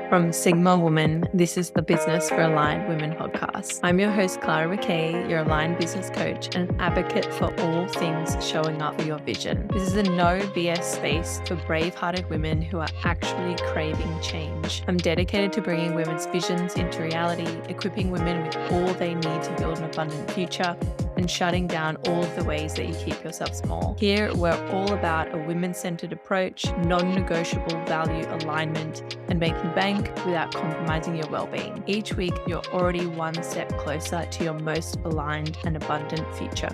From Sigma Woman, this is the Business for Aligned Women podcast. I'm your host, Clara McKay, your aligned business coach and advocate for all things showing up for your vision. This is a no BS space for brave-hearted women who are actually craving change. I'm dedicated to bringing women's visions into reality, equipping women with all they need to build an abundant future, and shutting down all of the ways that you keep yourself small. Here, we're all about a women-centered approach, non-negotiable value alignment, and making bank without compromising your well-being. Each week, you're already one step closer to your most aligned and abundant future.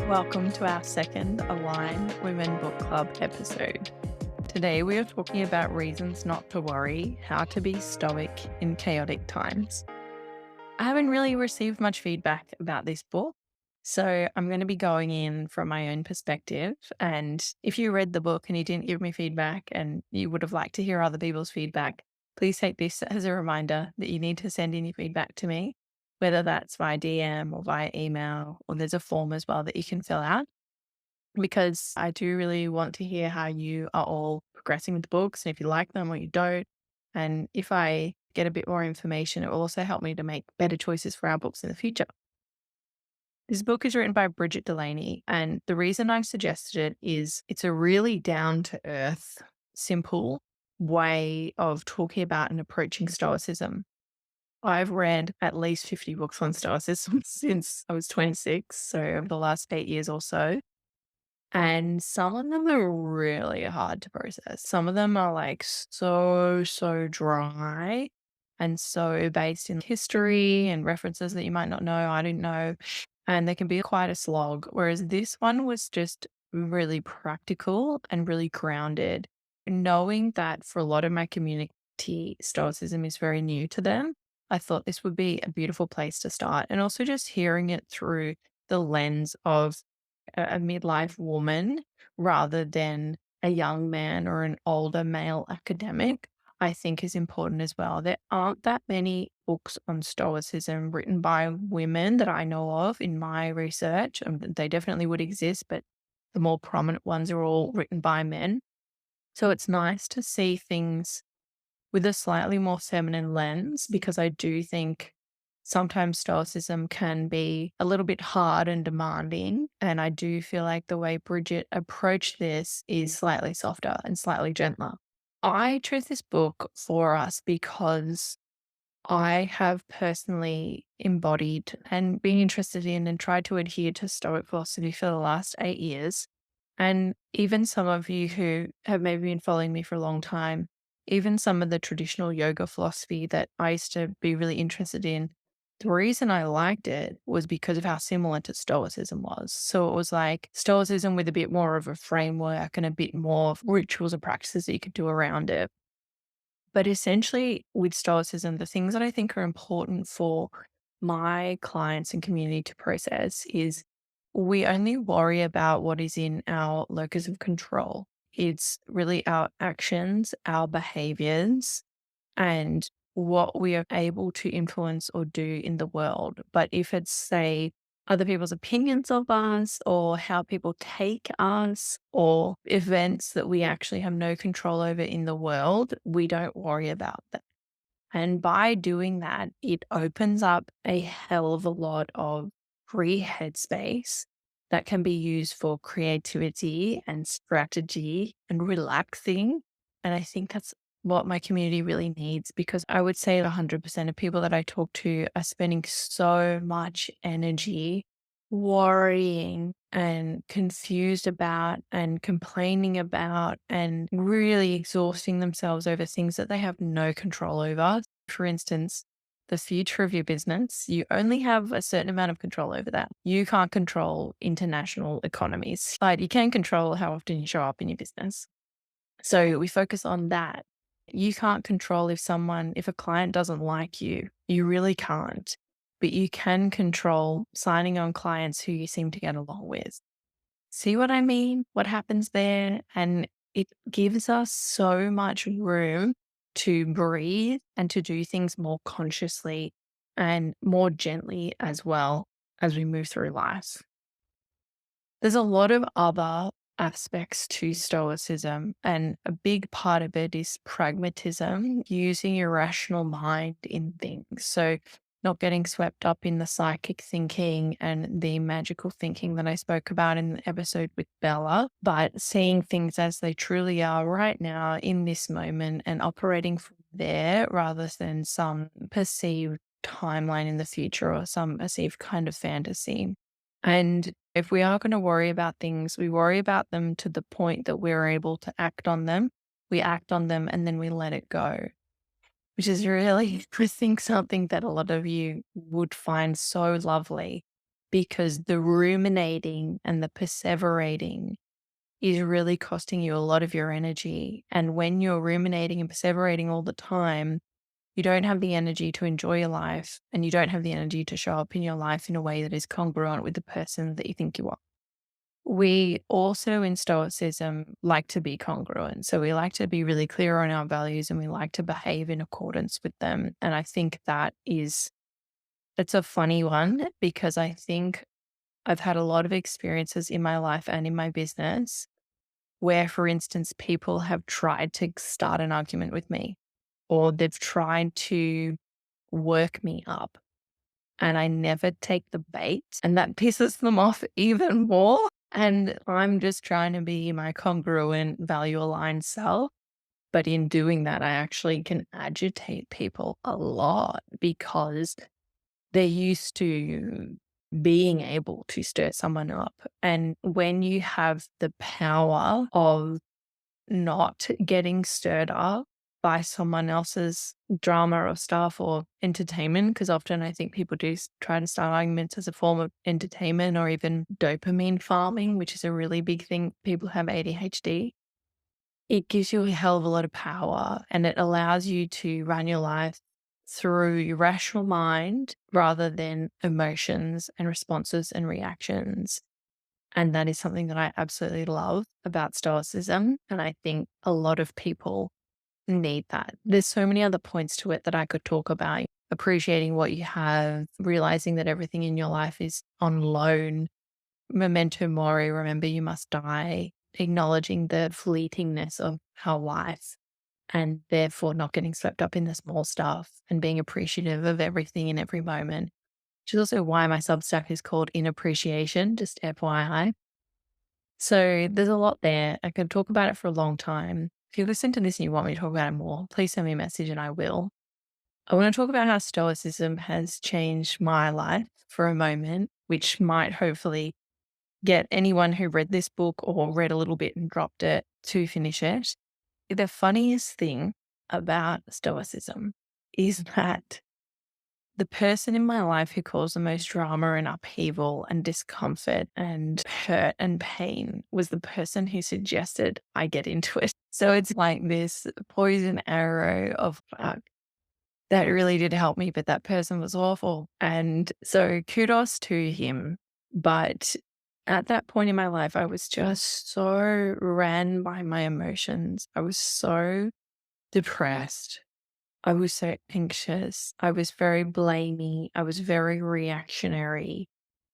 Welcome to our second Aligned Women Book Club episode. Today, we are talking about reasons not to worry, how to be stoic in chaotic times. I haven't really received much feedback about this book, so I'm going to be going in from my own perspective. And if you read the book and you didn't give me feedback and you would have liked to hear other people's feedback, please take this as a reminder that you need to send in your feedback to me, whether that's via DM or via email, or there's a form as well that you can fill out, because I do really want to hear how you are all progressing with the books and if you like them or you don't. And if I get a bit more information, it will also help me to make better choices for our books in the future. This book is written by Bridget Delaney, and the reason I've suggested it is it's a really down-to-earth, simple way of talking about and approaching Stoicism. I've read at least 50 books on Stoicism since I was 26, so over the last 8 years or so. And some of them are really hard to process. Some of them are like so dry and so based in history and references that you might not know, I didn't know. And they can be quite a slog. Whereas this one was just really practical and really grounded. Knowing that for a lot of my community, Stoicism is very new to them, I thought this would be a beautiful place to start. And also just hearing it through the lens of a midlife woman rather than a young man or an older male academic, I think is important as well. There aren't that many books on Stoicism written by women that I know of in my research. They definitely would exist, but the more prominent ones are all written by men. So it's nice to see things with a slightly more feminine lens, because I do think sometimes Stoicism can be a little bit hard and demanding. And I do feel like the way Bridget approached this is slightly softer and slightly gentler. I chose this book for us because I have personally embodied and been interested in and tried to adhere to Stoic philosophy for the last 8 years. And even some of you who have maybe been following me for a long time, even some of the traditional yoga philosophy that I used to be really interested in, the reason I liked it was because of how similar to Stoicism was. So it was like Stoicism with a bit more of a framework and a bit more of rituals and practices that you could do around it. But essentially, with Stoicism, the things that I think are important for my clients and community to process is we only worry about what is in our locus of control. It's really our actions, our behaviors, and what we are able to influence or do in the world. But if it's, say, other people's opinions of us or how people take us or events that we actually have no control over in the world, we don't worry about that. And by doing that, it opens up a hell of a lot of free headspace that can be used for creativity and strategy and relaxing. And I think that's what my community really needs, because I would say 100% of people that I talk to are spending so much energy worrying and confused about and complaining about and really exhausting themselves over things that they have no control over. For instance, the future of your business, you only have a certain amount of control over that. You can't control international economies, but you can control how often you show up in your business. So we focus on that. You can't control if a client doesn't like you. You really can't. But you can control signing on clients who you seem to get along with. See what I mean? What happens there? And it gives us so much room to breathe and to do things more consciously and more gently as well as we move through life. There's a lot of other aspects to Stoicism, and a big part of it is pragmatism, using your rational mind in things. So, not getting swept up in the psychic thinking and the magical thinking that I spoke about in the episode with Bella, but seeing things as they truly are right now in this moment and operating from there rather than some perceived timeline in the future or some perceived kind of fantasy. And if we are going to worry about things, we worry about them to the point that we're able to act on them. We act on them and then we let it go, which is really, I think, something that a lot of you would find so lovely because the ruminating and the perseverating is really costing you a lot of your energy. And when you're ruminating and perseverating all the time, you don't have the energy to enjoy your life and you don't have the energy to show up in your life in a way that is congruent with the person that you think you are. We also in Stoicism like to be congruent. So we like to be really clear on our values and we like to behave in accordance with them. And I think that's a funny one because I think I've had a lot of experiences in my life and in my business where, for instance, people have tried to start an argument with me or they've tried to work me up and I never take the bait. And that pisses them off even more. And I'm just trying to be my congruent, value aligned self. But in doing that, I actually can agitate people a lot because they're used to being able to stir someone up. And when you have the power of not getting stirred up by someone else's drama or stuff or entertainment, because often I think people do try to start arguments as a form of entertainment or even dopamine farming, which is a really big thing. People have ADHD. It gives you a hell of a lot of power and it allows you to run your life through your rational mind rather than emotions and responses and reactions. And that is something that I absolutely love about Stoicism. And I think a lot of people need that. There's so many other points to it that I could talk about. Appreciating what you have, realizing that everything in your life is on loan, memento mori, remember you must die, acknowledging the fleetingness of our life and therefore not getting swept up in the small stuff and being appreciative of everything in every moment, which is also why my Substack is called In Appreciation, just FYI. So there's a lot there. I could talk about it for a long time. If you listen to this and you want me to talk about it more, please send me a message and I will. I want to talk about how Stoicism has changed my life for a moment, which might hopefully get anyone who read this book or read a little bit and dropped it to finish it. The funniest thing about Stoicism is that the person in my life who caused the most drama and upheaval and discomfort and hurt and pain was the person who suggested I get into it. So it's like this poison arrow of fuck. That really did help me, but that person was awful. And so kudos to him. But at that point in my life, I was just so ran by my emotions. I was so depressed. I was so anxious. I was very blamey. I was very reactionary.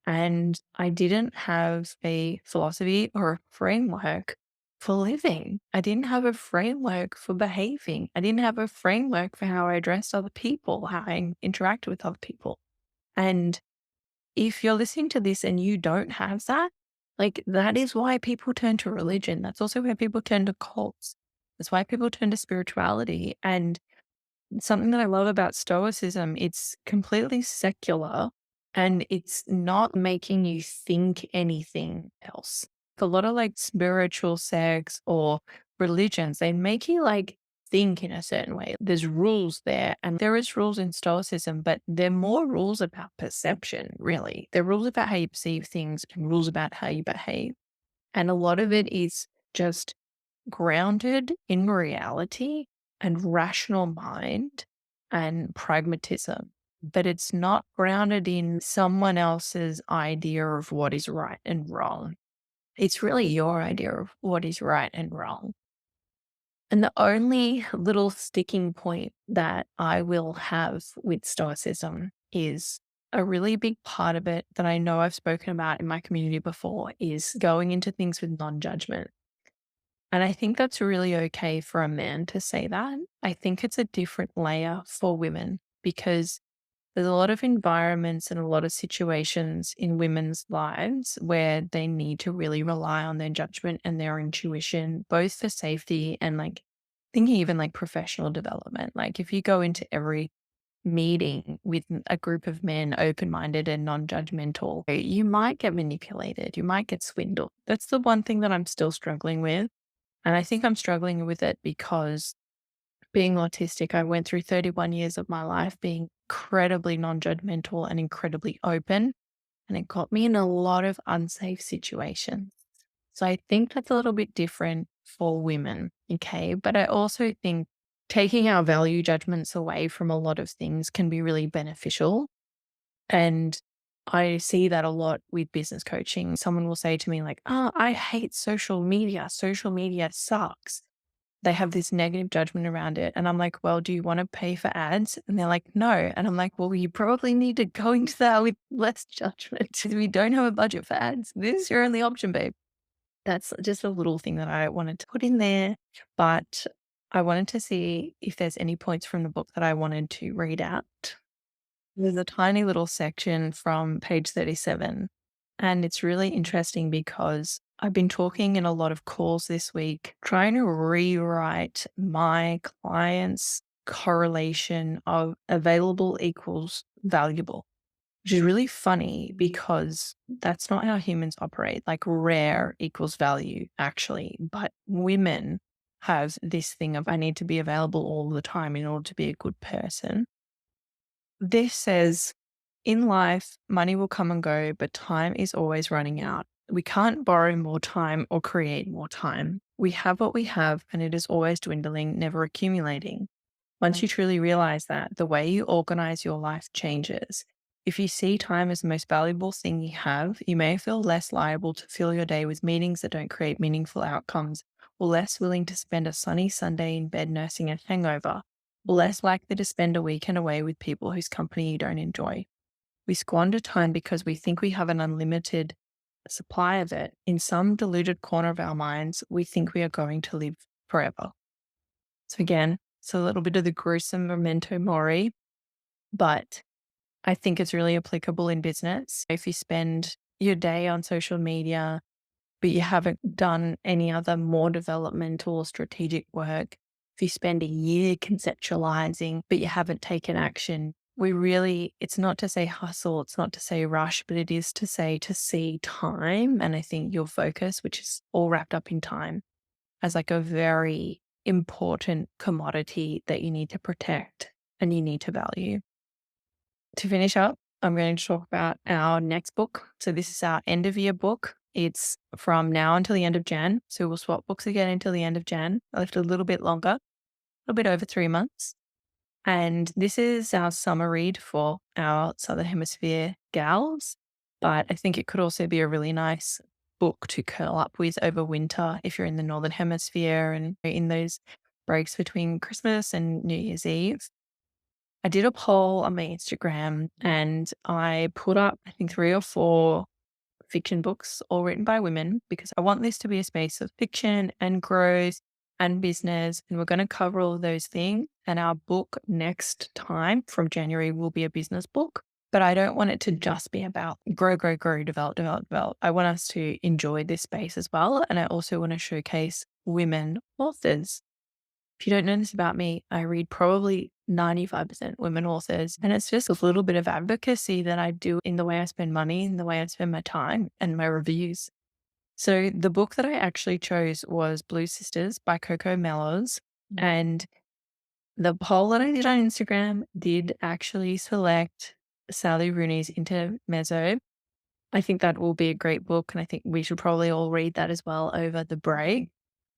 And I didn't have a philosophy or a framework for living. I didn't have a framework for behaving. I didn't have a framework for how I addressed other people, how I interacted with other people. And if you're listening to this and you don't have that, like that is why people turn to religion. That's also why people turn to cults. That's why people turn to spirituality. And something that I love about Stoicism, it's completely secular and it's not making you think anything else. A lot of like spiritual sects or religions, they make you like think in a certain way. There's rules there and there is rules in Stoicism, but they're more rules about perception, really. They're rules about how you perceive things and rules about how you behave. And a lot of it is just grounded in reality and rational mind and pragmatism, but it's not grounded in someone else's idea of what is right and wrong. It's really your idea of what is right and wrong. And the only little sticking point that I will have with Stoicism is a really big part of it that I know I've spoken about in my community before is going into things with non judgment. And I think that's really okay for a man to say that. I think it's a different layer for women because there's a lot of environments and a lot of situations in women's lives where they need to really rely on their judgment and their intuition, both for safety and like thinking even like professional development. Like if you go into every meeting with a group of men, open minded and non judgmental, you might get manipulated, you might get swindled. That's the one thing that I'm still struggling with. And I think I'm struggling with it because being autistic, I went through 31 years of my life being incredibly non judgmental and incredibly open. And it got me in a lot of unsafe situations. So I think that's a little bit different for women. Okay. But I also think taking our value judgments away from a lot of things can be really beneficial. And I see that a lot with business coaching. Someone will say to me, like, oh, I hate social media. Social media sucks. They have this negative judgment around it. And I'm like, well, do you want to pay for ads? And they're like, no. And I'm like, well, you probably need to go into that with less judgment. We don't have a budget for ads. This is your only option, babe. That's just a little thing that I wanted to put in there. But I wanted to see if there's any points from the book that I wanted to read out. There's a tiny little section from page 37. And it's really interesting because I've been talking in a lot of calls this week, trying to rewrite my clients' correlation of available equals valuable, which is really funny because that's not how humans operate. Like rare equals value, actually. But women have this thing of I need to be available all the time in order to be a good person. This says, in life, money will come and go, but time is always running out. We can't borrow more time or create more time. We have what we have, and it is always dwindling, never accumulating. Once you truly realize that, the way you organize your life changes. If you see time as the most valuable thing you have, you may feel less liable to fill your day with meetings that don't create meaningful outcomes, or less willing to spend a sunny Sunday in bed nursing a hangover, or less likely to spend a weekend away with people whose company you don't enjoy. We squander time because we think we have an unlimited supply of it. In some deluded corner of our minds, we think we are going to live forever. So again, it's a little bit of the gruesome memento mori, but I think it's really applicable in business. If you spend your day on social media, but you haven't done any other more developmental or strategic work, if you spend a year conceptualizing, but you haven't taken action, it's not to say hustle, it's not to say rush, but it is to see time. And I think your focus, which is all wrapped up in time, as like a very important commodity that you need to protect and you need to value. To finish up, I'm going to talk about our next book. So this is our end of year book. It's from now until the end of Jan. So we'll swap books again until the end of Jan. I left a little bit longer, a little bit over 3 months. And this is our summer read for our Southern Hemisphere gals. But I think it could also be a really nice book to curl up with over winter if you're in the Northern Hemisphere and in those breaks between Christmas and New Year's Eve. I did a poll on my Instagram and I put up, I think, 3 or 4 fiction books, all written by women, because I want this to be a space of fiction and growth and business. And we're going to cover all of those things. And our book next time from January will be a business book. But I don't want it to just be about grow, grow, grow, develop, develop, develop. I want us to enjoy this space as well. And I also want to showcase women authors. If you don't know this about me, I read probably 95% women authors, and it's just a little bit of advocacy that I do in the way I spend money, in the way I spend my time and my reviews. So the book that I actually chose was Blue Sisters by Coco Mellows. And the poll that I did on Instagram did actually select Sally Rooney's Intermezzo. I think that will be a great book, and I think we should probably all read that as well over the break.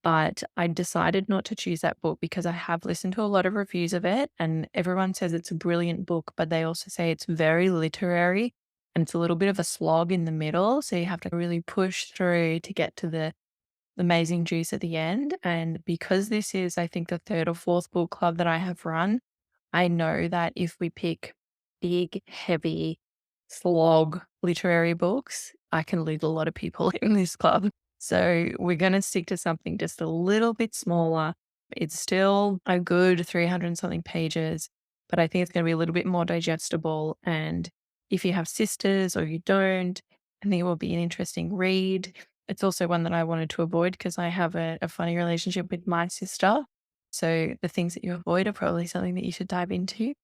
But I decided not to choose that book because I have listened to a lot of reviews of it and everyone says it's a brilliant book, but they also say it's very literary and it's a little bit of a slog in the middle. So you have to really push through to get to the amazing juice at the end. And because this is, I think, the third or fourth book club that I have run, I know that if we pick big, heavy, slog literary books, I can lose a lot of people in this club. So we're going to stick to something just a little bit smaller. It's still a good 300 and something pages, but I think it's going to be a little bit more digestible. And if you have sisters or you don't, I think it will be an interesting read. It's also one that I wanted to avoid because I have a funny relationship with my sister. So the things that you avoid are probably something that you should dive into.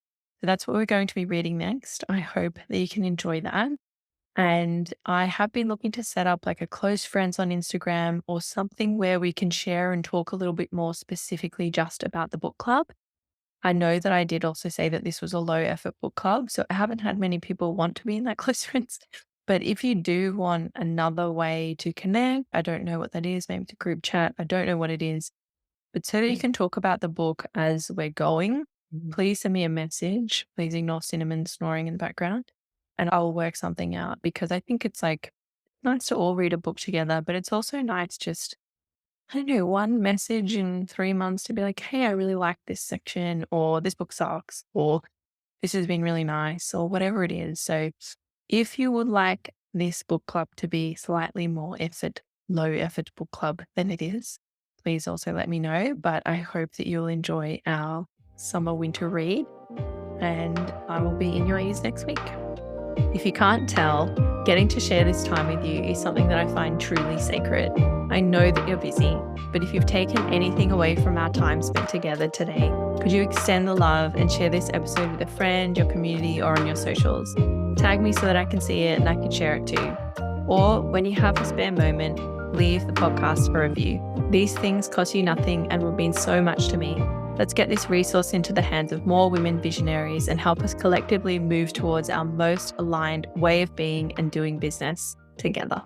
So that's what we're going to be reading next. I hope that you can enjoy that. And I have been looking to set up like a close friends on Instagram or something where we can share and talk a little bit more specifically just about the book club. I know that I did also say that this was a low effort book club, so I haven't had many people want to be in that close friends. But if you do want another way to connect, I don't know what that is, maybe to group chat, I don't know what it is, but so that you can talk about the book as we're going, please send me a message. Please ignore Cinnamon snoring in the background and I'll work something out because I think it's like nice to all read a book together, but it's also nice just, I don't know, one message in 3 months to be like, hey, I really like this section, or this book sucks, or this has been really nice, or whatever it is. So if you would like this book club to be slightly more effort, low effort book club than it is, please also let me know. But I hope that you'll enjoy our summer winter read and I will be in your ears next week. If you can't tell, getting to share this time with you is something that I find truly sacred. I know that you're busy, but if you've taken anything away from our time spent together today, could you extend the love and share this episode with a friend, your community, or on your socials? Tag me so that I can see it and I can share it too. Or when you have a spare moment, leave the podcast a review. These things cost you nothing and will mean so much to me. Let's get this resource into the hands of more women visionaries and help us collectively move towards our most aligned way of being and doing business together.